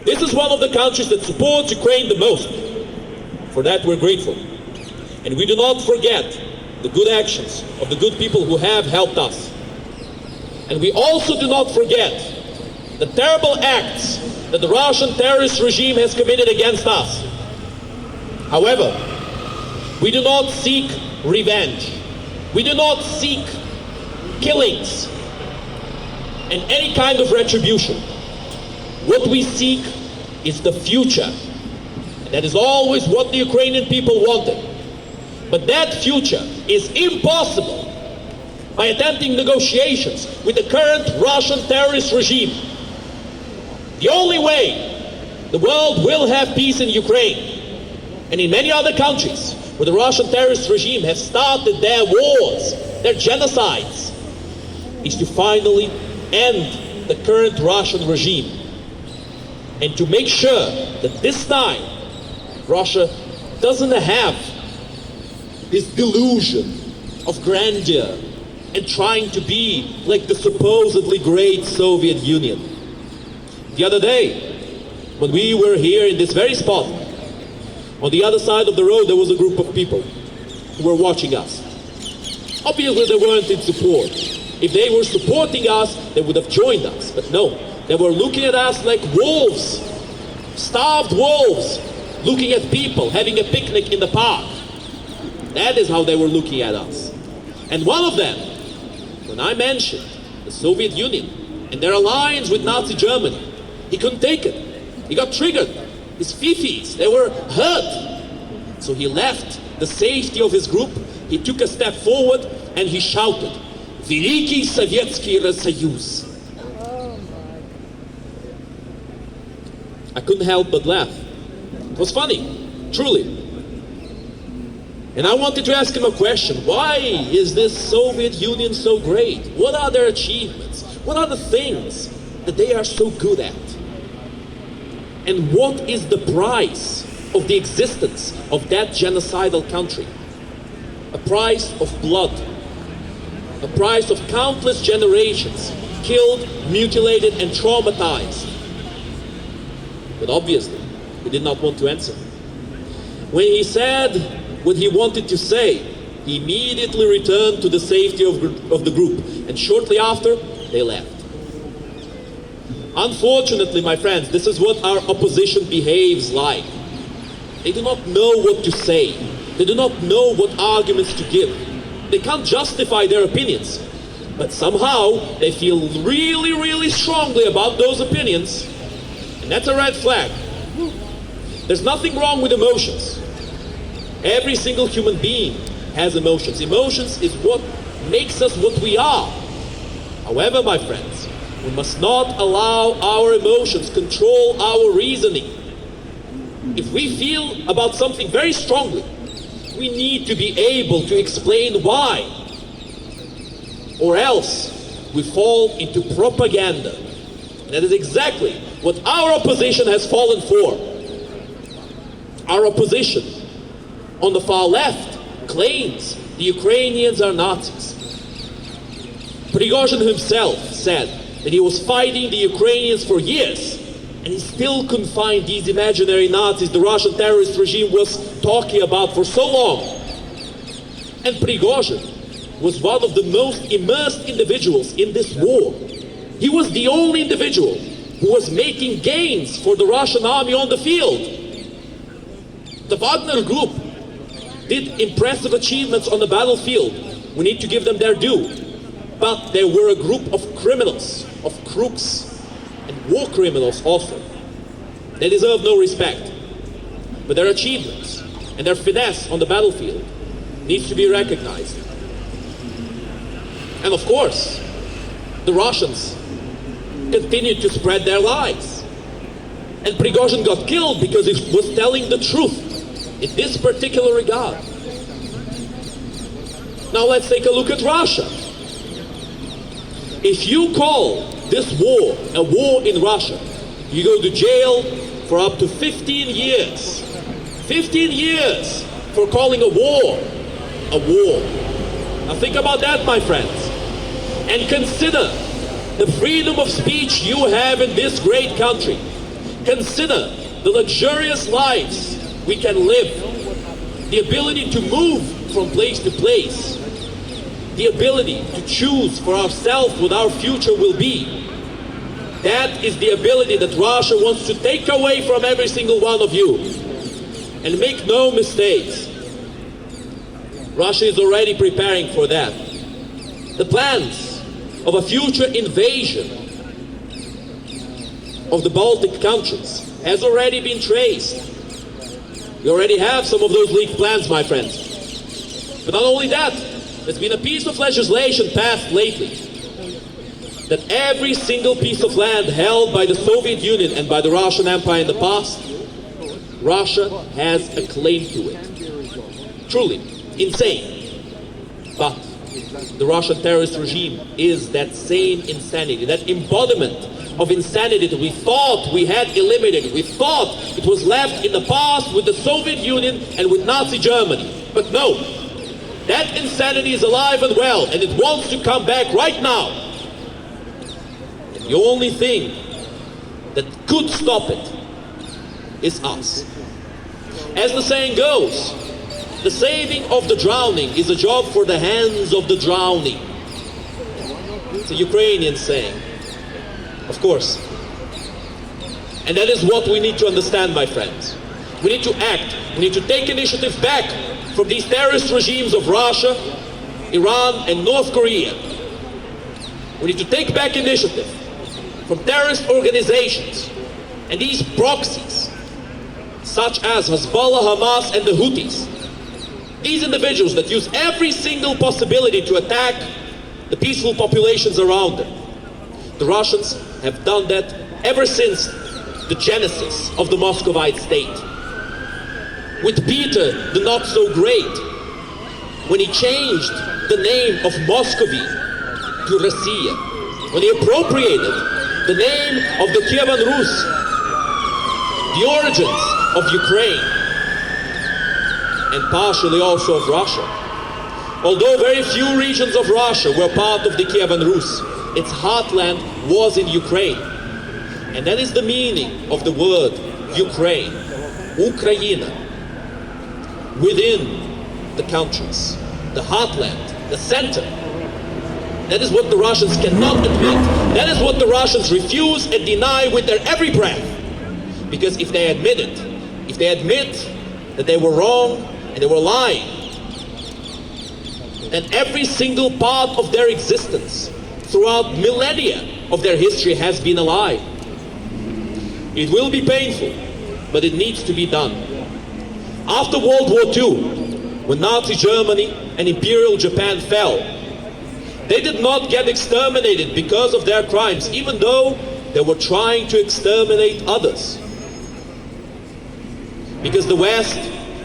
This is one of the countries that supports Ukraine the most. For that we're grateful. And we do not forget the good actions of the good people who have helped us. And we also do not forget the terrible acts that the Russian terrorist regime has committed against us. However, we do not seek revenge. We do not seek killings and any kind of retribution. What we seek is the future. And that is always what the Ukrainian people wanted. But that future is impossible by attempting negotiations with the current Russian terrorist regime. The only way the world will have peace in Ukraine and in many other countries where the Russian terrorist regime has started their wars, their genocides, is to finally end the current Russian regime and to make sure that this time Russia doesn't have this delusion of grandeur and trying to be like the supposedly great Soviet Union. The other day, when we were here in this very spot, on the other side of the road there was a group of people who were watching us. Obviously they weren't in support. If they were supporting us, they would have joined us. But no, they were looking at us like wolves, starved wolves, looking at people having a picnic in the park. That is how they were looking at us. And one of them, when I mentioned the Soviet Union and their alliance with Nazi Germany, he couldn't take it. He got triggered. His fifis, they were hurt. So he left the safety of his group, he took a step forward and he shouted, "Великий Советский Союз." I couldn't help but laugh. It was funny, truly. And I wanted to ask him a question. Why is this Soviet Union so great? What are their achievements? What are the things that they are so good at? And what is the price of the existence of that genocidal country? A price of blood. A price of countless generations killed, mutilated, and traumatized. But obviously, he did not want to answer. When he said what he wanted to say, he immediately returned to the safety of the group, and shortly after, they left. Unfortunately, my friends, this is what our opposition behaves like. They do not know what to say. They do not know what arguments to give. They can't justify their opinions, but somehow they feel really, really strongly about those opinions, and that's a red flag. There's nothing wrong with emotions. Every single human being has emotions. Emotions is what makes us what we are. However, my friends, we must not allow our emotions control our reasoning. If we feel about something very strongly, we need to be able to explain why. Or else we fall into propaganda. And that is exactly what our opposition has fallen for. Our opposition on the far left claims the Ukrainians are Nazis. Prigozhin himself said that he was fighting the Ukrainians for years, and he still couldn't find these imaginary Nazis the Russian terrorist regime was talking about for so long. And Prigozhin was one of the most immersed individuals in this war. He was the only individual who was making gains for the Russian army on the field. The Wagner group did impressive achievements on the battlefield. We need to give them their due. But they were a group of criminals, of crooks, and war criminals also. They deserve no respect. But their achievements and their finesse on the battlefield needs to be recognized. And of course, the Russians continued to spread their lies. And Prigozhin got killed because he was telling the truth in this particular regard. Now let's take a look at Russia. If you call this war a war in Russia, you go to jail for up to 15 years. 15 years for calling a war a war. Now think about that, my friends. And consider the freedom of speech you have in this great country. Consider the luxurious lives we can live, the ability to move from place to place, the ability to choose for ourselves what our future will be. That is the ability that Russia wants to take away from every single one of you. And make no mistakes, Russia is already preparing for that. The plans of a future invasion of the Baltic countries has already been traced. We already have some of those leaked plans, my friends. But not only that, there's been a piece of legislation passed lately that every single piece of land held by the Soviet Union and by the Russian Empire in the past, Russia has a claim to it. Truly insane. But the Russian terrorist regime is that same insanity, that embodiment of insanity that we thought we had eliminated. We thought it was left in the past with the Soviet Union and with Nazi Germany. But no, that insanity is alive and well, and it wants to come back right now. And the only thing that could stop it is us. As the saying goes, the saving of the drowning is a job for the hands of the drowning. It's a Ukrainian saying, of course. And that is what we need to understand, my friends. We need to act. We need to take initiative back from these terrorist regimes of Russia, Iran, and North Korea. We need to take back initiative from terrorist organizations and these proxies, such as Hezbollah, Hamas, and the Houthis. These individuals that use every single possibility to attack the peaceful populations around them. The Russians have done that ever since the genesis of the Muscovite state. With Peter the Not So Great, when he changed the name of Muscovy to Russia, when he appropriated the name of the Kievan Rus, the origins of Ukraine, and partially also of Russia. Although very few regions of Russia were part of the Kievan Rus, its heartland was in Ukraine. And that is the meaning of the word Ukraine, Ukraina, within the countries, the heartland, the center. That is what the Russians cannot admit. That is what the Russians refuse and deny with their every breath. Because if they admit it, if they admit that they were wrong and they were lying, then every single part of their existence throughout millennia of their history has been a lie. It will be painful, but it needs to be done. After World War II, when Nazi Germany and Imperial Japan fell, they did not get exterminated because of their crimes, even though they were trying to exterminate others. Because the West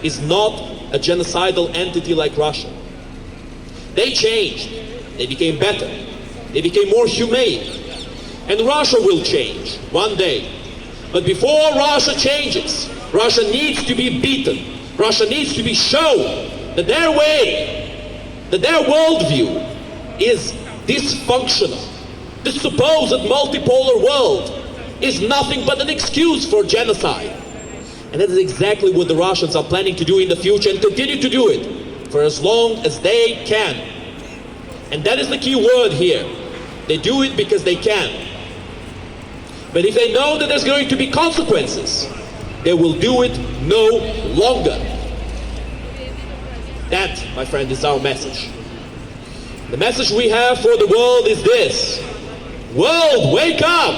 is not a genocidal entity like Russia. They changed. They became better. They became more humane. And Russia will change one day. But before Russia changes, Russia needs to be beaten. Russia needs to be shown that their way, that their worldview is dysfunctional. This supposed multipolar world is nothing but an excuse for genocide. And that is exactly what the Russians are planning to do in the future and continue to do it for as long as they can. And that is the key word here. They do it because they can. But if they know that there's going to be consequences, they will do it no longer. That, my friend, is our message. The message we have for the world is this. World, wake up!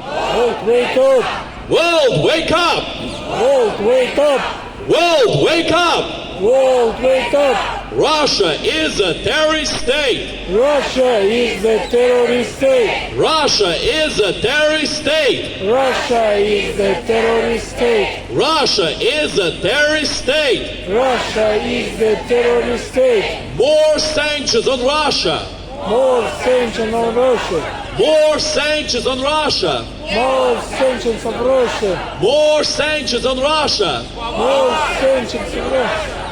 World, wake up! World, wake up! World, wake up! World, wake up! World, wake up! Russia is a terrorist state! Russia is the terrorist state! Russia is a terrorist state! Russia is the terrorist state! Russia is a terrorist state! Russia is the terrorist state! More sanctions on Russia! More sanctions on Russia! More sanctions on Russia! More sanctions on Russia! More sanctions on Russia! More sanctions on Russia!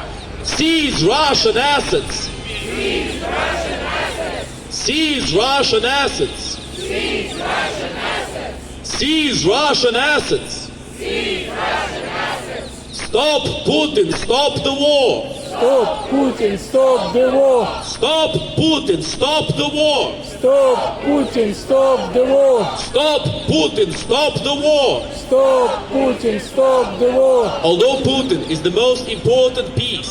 Seize Russian assets! Seize Russian assets! Seize Russian assets! Seize Russian assets! Seize Russian assets! Stop Putin, stop the war. Stop Putin, stop the war. Stop Putin, stop the war. Stop Putin, stop the war. Stop Putin, stop the war. Stop Putin, stop the war. Although Putin is the most important piece